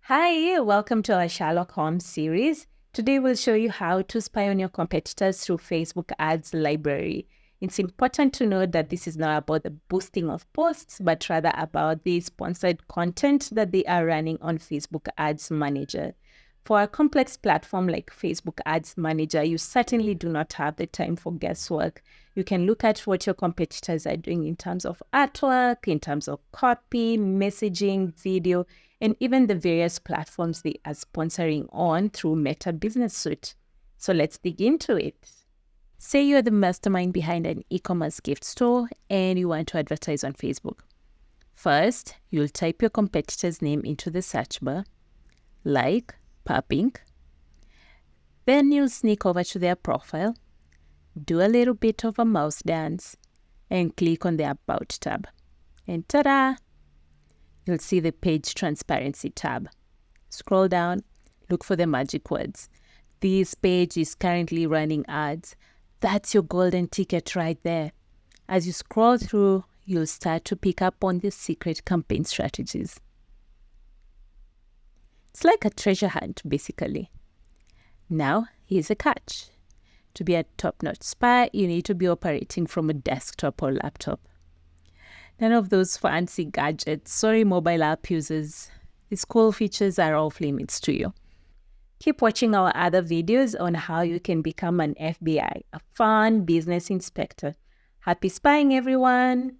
Hi, welcome to our Sherlock Holmes series. Today we'll show you how to spy on your competitors through Facebook ads library. It's important to note that this is not about the boosting of posts, but rather about the sponsored content that they are running on Facebook Ads Manager. For a complex platform like Facebook Ads Manager, you certainly do not have the time for guesswork. You can look at what your competitors are doing in terms of artwork, in terms of copy, messaging, video, and even the various platforms they are sponsoring on through Meta Business Suite. So let's dig into it. Say you're the mastermind behind an e-commerce gift store and you want to advertise on Facebook. First, you'll type your competitor's name into the search bar, like Papink. Then you'll sneak over to their profile, do a little bit of a mouse dance, and click on the About tab. And ta-da! You'll see the Page Transparency tab. Scroll down, look for the magic words. This page is currently running ads. That's your golden ticket right there. As you scroll through, you'll start to pick up on the secret campaign strategies. It's like a treasure hunt, basically. Now, here's a catch. To be a top-notch spy, you need to be operating from a desktop or laptop. None of those fancy gadgets. Sorry, mobile app users. These cool features are off limits to you. Keep watching our other videos on how you can become an FBI, a fun business inspector. Happy spying, everyone!